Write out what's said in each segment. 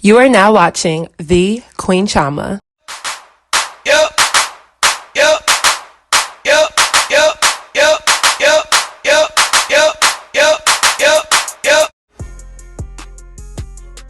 You are now watching the Queen Chioma.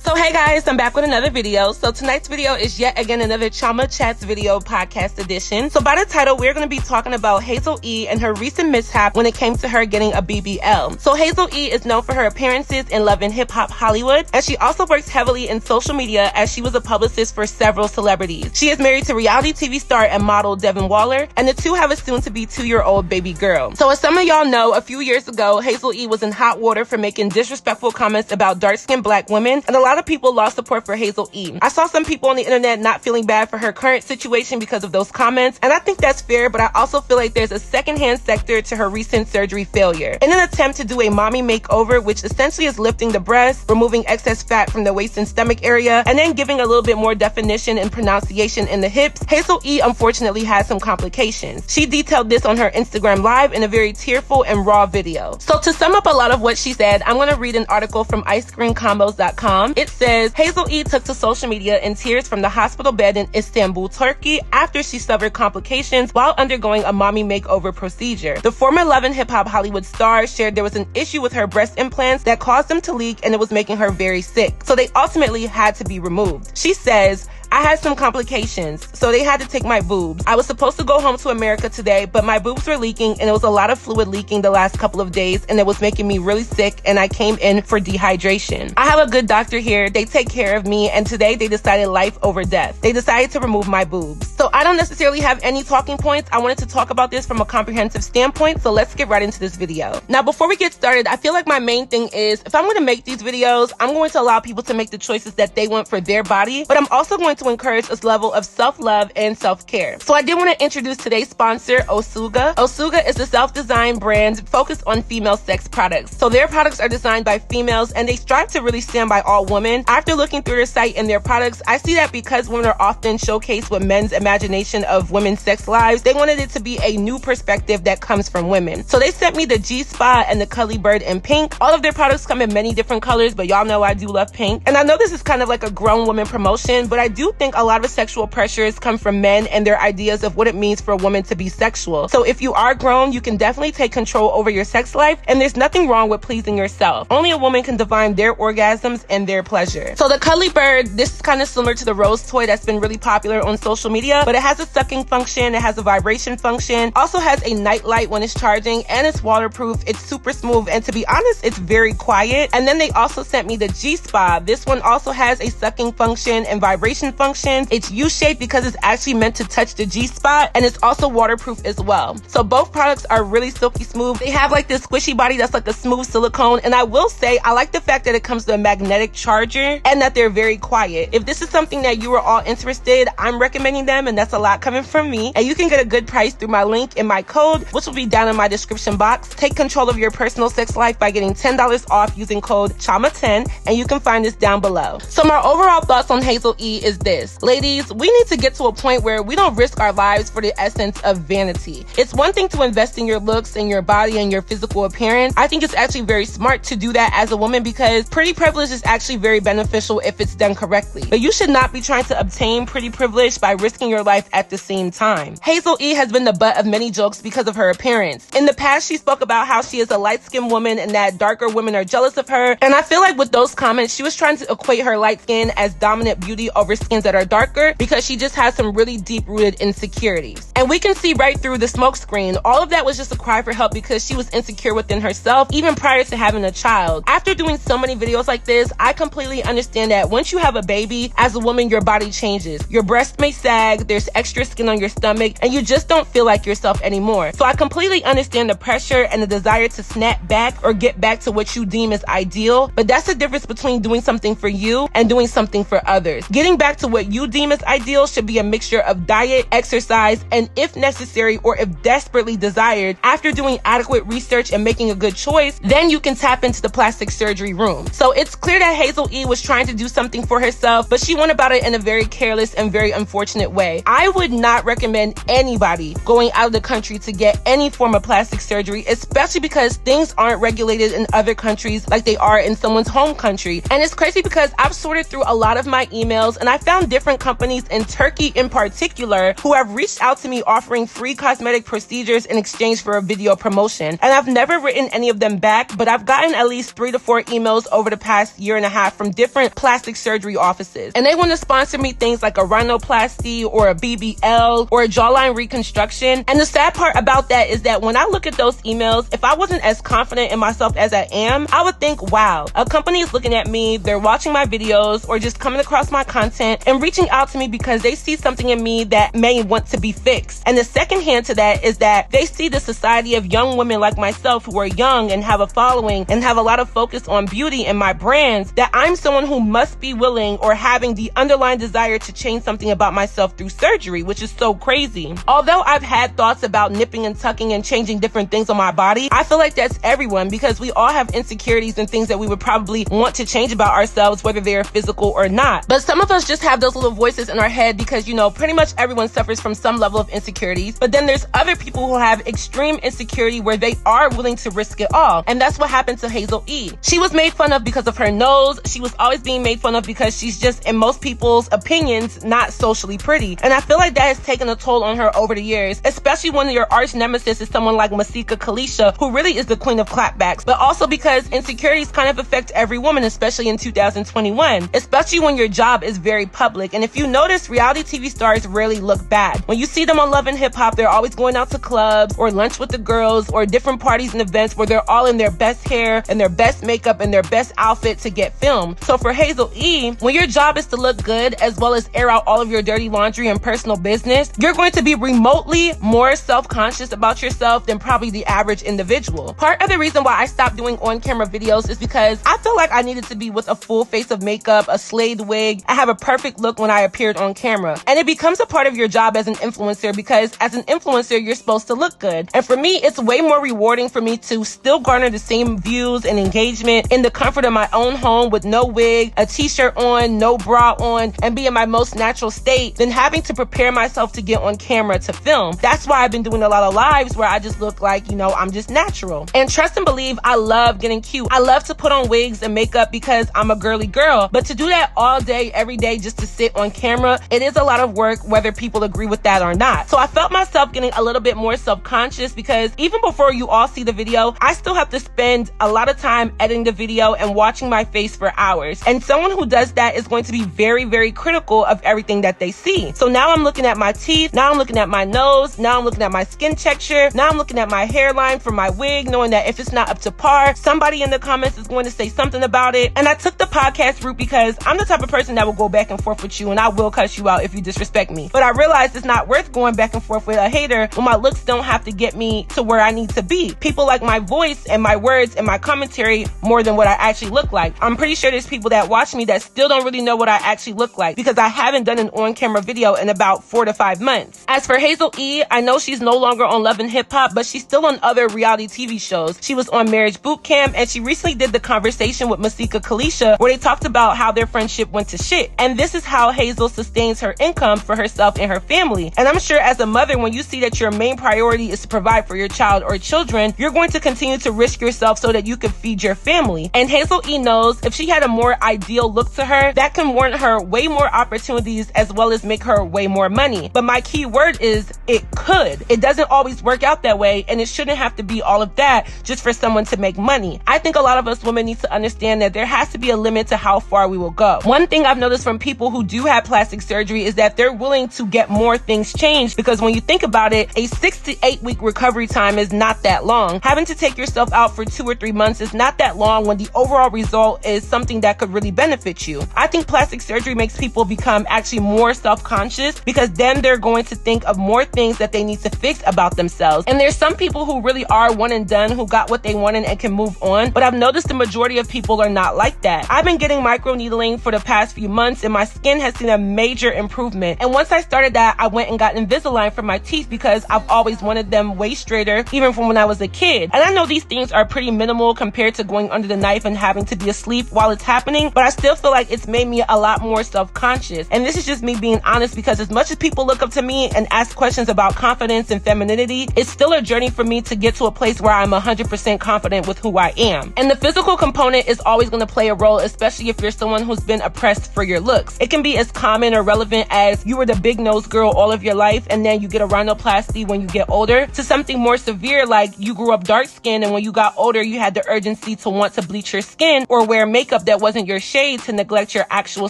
So hey guys, I'm back with another video. So tonight's video is yet again another Chioma Chats video podcast edition. So by the title, we're going to be talking about Hazel E and her recent mishap when it came to her getting a BBL. So Hazel E is known for her appearances in Love and Hip Hop Hollywood, and she also works heavily in social media as she was a publicist for several celebrities. She is married to reality TV star and model Devin Waller, and the two have a soon-to-be 2-year-old baby girl. So as some of y'all know, a few years ago, Hazel E was in hot water for making disrespectful comments about dark-skinned black women, and a lot of people lost support for Hazel E. I saw some people on the internet not feeling bad for her current situation because of those comments, and I think that's fair, but I also feel like there's a secondhand sector to her recent surgery failure. In an attempt to do a mommy makeover, which essentially is lifting the breast, removing excess fat from the waist and stomach area, and then giving a little bit more definition and pronunciation in the hips, Hazel E unfortunately had some complications. She detailed this on her Instagram Live in a very tearful and raw video. So to sum up a lot of what she said, I'm going to read an article from icecreamcombos.com. It says, Hazel E took to social media in tears from the hospital bed in Istanbul, Turkey, after she suffered complications while undergoing a mommy makeover procedure. The former Love and Hip Hop Hollywood star shared there was an issue with her breast implants that caused them to leak, and it was making her very sick. So they ultimately had to be removed. She says, I had some complications, so they had to take my boobs. I was supposed to go home to America today, but my boobs were leaking, and it was a lot of fluid leaking the last couple of days, and it was making me really sick, and I came in for dehydration. I have a good doctor here. They take care of me, and today they decided life over death. They decided to remove my boobs. So I don't necessarily have any talking points. I wanted to talk about this from a comprehensive standpoint, so let's get right into this video. Now, before we get started, I feel like my main thing is, if I'm going to make these videos, I'm going to allow people to make the choices that they want for their body, but I'm also going to encourage this level of self-love and self-care. So I did want to introduce today's sponsor, OSUGA. OSUGA is a self-designed brand focused on female sex products. So their products are designed by females, and they strive to really stand by all women. After looking through their site and their products, I see that because women are often showcased with men's imagination of women's sex lives, they wanted it to be a new perspective that comes from women. So they sent me the G-Spot and the Cully Bird in pink. All of their products come in many different colors, but y'all know I do love pink. And I know this is kind of like a grown woman promotion, but I do think a lot of sexual pressures come from men and their ideas of what it means for a woman to be sexual. So if you are grown, you can definitely take control over your sex life, and there's nothing wrong with pleasing yourself. Only a woman can define their orgasms and their pleasure. So the Cully Bird, this is kind of similar to the Rose toy that's been really popular on social media, but it has a sucking function, it has a vibration function, also has a night light when it's charging, and it's waterproof, it's super smooth, and to be honest, it's very quiet. And then they also sent me the G-Spot. This one also has a sucking function and vibration function. It's U-shaped because it's actually meant to touch the G-spot, and it's also waterproof as well. So both products are really silky smooth. They have like this squishy body that's like a smooth silicone, and I will say I like the fact that it comes with a magnetic charger and that they're very quiet. If this is something that you are all interested, I'm recommending them, and that's a lot coming from me. And you can get a good price through my link and my code, which will be down in my description box. Take control of your personal sex life by getting $10 off using code CHIOMA10, and you can find this down below. So my overall thoughts on Hazel E is this. Ladies, we need to get to a point where we don't risk our lives for the essence of vanity. It's one thing to invest in your looks and your body and your physical appearance. I think it's actually very smart to do that as a woman because pretty privilege is actually very beneficial if it's done correctly. But you should not be trying to obtain pretty privilege by risking your life at the same time. Hazel E has been the butt of many jokes because of her appearance. In the past, she spoke about how she is a light-skinned woman and that darker women are jealous of her. And I feel like with those comments, she was trying to equate her light skin as dominant beauty over skins that are darker, because she just has some really deep-rooted insecurities. And we can see right through the smoke screen, all of that was just a cry for help because she was insecure within herself, even prior to having a child. After doing so many videos like this, I completely understand that once you have a baby, as a woman, your body changes. Your breast may sag, there's extra skin on your stomach, and you just don't feel like yourself anymore. So I completely understand the pressure and the desire to snap back or get back to what you deem as ideal, but that's the difference between doing something for you and doing something for others. Getting back to what you deem as ideal should be a mixture of diet, exercise, and if necessary or if desperately desired, after doing adequate research and making a good choice, then you can tap into the plastic surgery room. So it's clear that Hazel E was trying to do something for herself, but she went about it in a very careless and very unfortunate way. I would not recommend anybody going out of the country to get any form of plastic surgery, especially because things aren't regulated in other countries like they are in someone's home country. And it's crazy because I've sorted through a lot of my emails and I found different companies in Turkey in particular who have reached out to me offering free cosmetic procedures in exchange for a video promotion. And I've never written any of them back, but I've gotten at least 3 to 4 emails over the past year and a half from different plastic surgery offices. And they want to sponsor me things like a rhinoplasty or a BBL or a jawline reconstruction. And the sad part about that is that when I look at those emails, if I wasn't as confident in myself as I am, I would think, wow, a company is looking at me, they're watching my videos or just coming across my content and reaching out to me because they see something in me that may want to be fixed. And the second hand to that is that they see the society of young women like myself who are young and have a following and have a lot of focus on beauty and my brands, that I'm someone who must be willing or having the underlying desire to change something about myself through surgery, which is so crazy. Although I've had thoughts about nipping and tucking and changing different things on my body, I feel like that's everyone because we all have insecurities and things that we would probably want to change about ourselves, whether they're physical or not. But some of us just have those little voices in our head because, you know, pretty much everyone suffers from some level of insecurities. But then there's other people who have extreme insecurity where they are willing to risk it all. And that's what happened to Hazel E. She was made fun of because of her nose. She was always being made fun of because she's just, in most people's opinions, not socially pretty. And I feel like that has taken a toll on her over the years, especially when your arch nemesis is someone like Masika Kalisha, who really is the queen of clapbacks, but also because insecurities kind of affect every woman, especially in 2021, especially when your job is very public. And if you notice, reality TV stars rarely look bad. When you see them on Love and Hip Hop, they're always going out to clubs or lunch with the girls or different parties and events where they're all in their best hair and their best makeup and their best outfit to get filmed. So for Hazel E, when your job is to look good as well as air out all of your dirty laundry and personal business, you're going to be remotely more self-conscious about yourself than probably the average individual. Part of the reason why I stopped doing on-camera videos is because I feel like I needed to be with a full face of makeup, a slayed wig. I have a perfect look when I appeared on camera. And it becomes a part of your job as an influencer because as an influencer, you're supposed to look good. And for me, it's way more rewarding for me to still garner the same views and engagement in the comfort of my own home with no wig, a t-shirt on, no bra on, and be in my most natural state than having to prepare myself to get on camera to film. That's why I've been doing a lot of lives where I just look like, you know, I'm just natural. And trust and believe, I love getting cute. I love to put on wigs and makeup because I'm a girly girl, but to do that all day, every day, just to sit on camera, it is a lot of work, whether people agree with that or not. So I felt myself getting a little bit more self-conscious because even before you all see the video, I still have to spend a lot of time editing the video and watching my face for hours. And someone who does that is going to be very, very critical of everything that they see. So now I'm looking at my teeth, now I'm looking at my nose, now I'm looking at my skin texture, now I'm looking at my hairline for my wig, knowing that if it's not up to par, somebody in the comments is going to say something about it. And I took the podcast route because I'm the type of person that will go back and forth with you and I will cuss you out if you disrespect me. But I realized it's not worth going back and forth with a hater when my looks don't have to get me to where I need to be. People like my voice and my words and my commentary more than what I actually look like. I'm pretty sure there's people that watch me that still don't really know what I actually look like because I haven't done an on-camera video in about 4 to 5 months. As for Hazel E, I know she's no longer on Love and Hip Hop, but she's still on other reality TV shows. She was on Marriage Boot Camp and she recently did the conversation with Masika Kalisha where they talked about how their friendship went to shit. And this is how Hazel sustains her income for herself and her family. And I'm sure as a mother, when you see that your main priority is to provide for your child or children, you're going to continue to risk yourself so that you can feed your family. And Hazel E knows if she had a more ideal look to her, that can warrant her way more opportunities as well as make her way more money. But my key word is it could. It doesn't always work out that way, and it shouldn't have to be all of that just for someone to make money. I think a lot of us women need to understand that there has to be a limit to how far we will go. One thing I've noticed from people who do have plastic surgery is that they're willing to get more things changed because when you think about it, a 6 to 8 week recovery time is not that long. Having to take yourself out for 2 or 3 months is not that long when the overall result is something that could really benefit you. I think plastic surgery makes people become actually more self-conscious because then they're going to think of more things that they need to fix about themselves. And there's some people who really are one and done, who got what they wanted and can move on, but I've noticed the majority of people are not like that. I've been getting microneedling for the past few months in my skin has seen a major improvement. And once I started that, I went and got Invisalign for my teeth because I've always wanted them way straighter, even from when I was a kid. And I know these things are pretty minimal compared to going under the knife and having to be asleep while it's happening, but I still feel like it's made me a lot more self-conscious. And this is just me being honest, because as much as people look up to me and ask questions about confidence and femininity, it's still a journey for me to get to a place where I'm 100% confident with who I am. And the physical component is always going to play a role, especially if you're someone who's been oppressed for your looks. It can be as common or relevant as you were the big nose girl all of your life and then you get a rhinoplasty when you get older, to something more severe like you grew up dark skinned and when you got older you had the urgency to want to bleach your skin or wear makeup that wasn't your shade to neglect your actual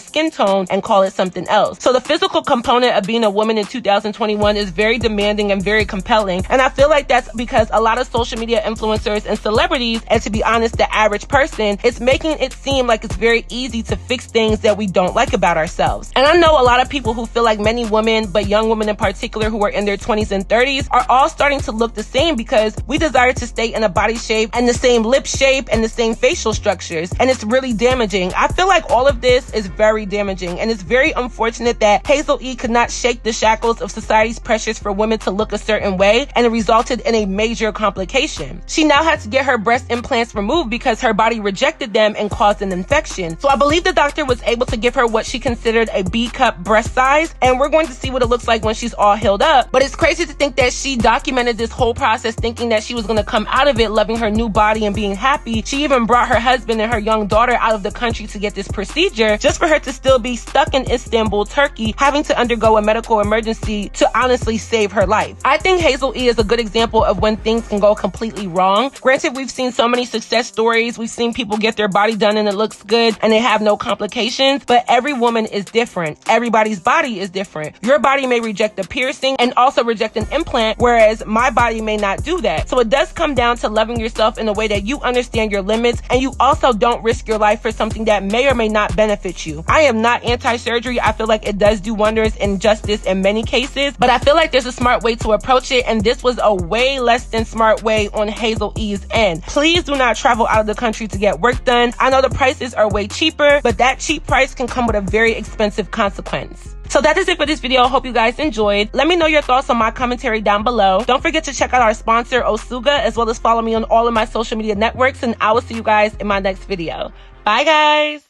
skin tone and call it something else. So the physical component of being a woman in 2021 is very demanding and very compelling. And I feel like that's because a lot of social media influencers and celebrities, and to be honest, the average person, it's making it seem like it's very easy to fix things that we don't like about ourselves. And I know a lot of people who feel like many women, but young women in particular who are in their 20s and 30s, are all starting to look the same because we desire to stay in a body shape and the same lip shape and the same facial structures. And it's really damaging. I feel like all of this is very damaging, and it's very unfortunate that Hazel E could not shake the shackles of society's pressures for women to look a certain way, and it resulted in a major complication. She now had to get her breast implants removed because her body rejected them and caused an infection. So I believe the doctor was able to give her what she considered a B-cup breast size, and we're going to see what it looks like when she's all healed up. But it's crazy to think that she documented this whole process thinking that she was going to come out of it loving her new body and being happy. She even brought her husband and her young daughter out of the country to get this procedure just for her to still be stuck in Istanbul, Turkey, having to undergo a medical emergency to honestly save her life. I think Hazel E is a good example of when things can go completely wrong. Granted, we've seen so many success stories. We've seen people get their body done and it looks good and they have no complications, but every woman is different. Everybody's body is different. Your body may reject a piercing and also reject an implant, whereas my body may not do that. So it does come down to loving yourself in a way that you understand your limits and you also don't risk your life for something that may or may not benefit you. I am not anti-surgery. I feel like it does do wonders in justice in many cases, but I feel like there's a smart way to approach it, and this was a way less than smart way on Hazel E's end. Please do not travel out of the country to get work done. I know the prices are way cheaper, but that cheap price can come with a very expensive consequence. So that is it for this video. I hope you guys enjoyed. Let me know your thoughts on my commentary down below. Don't forget to check out our sponsor, OSUGA, as well as follow me on all of my social media networks, and I will see you guys in my next video. Bye, guys.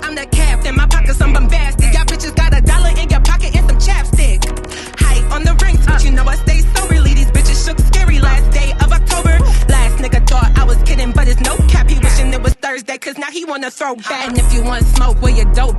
I'm the captain, my pockets some bombastic. Y'all bitches got $1 in your pocket and some chapstick. High on the rings, but you know I stay soberly. These bitches shook scary last day of October. Last nigga thought I was kidding, but it's no cap. He wishing it was Thursday, cause now he wanna throw back. And if you want smoke, where your dope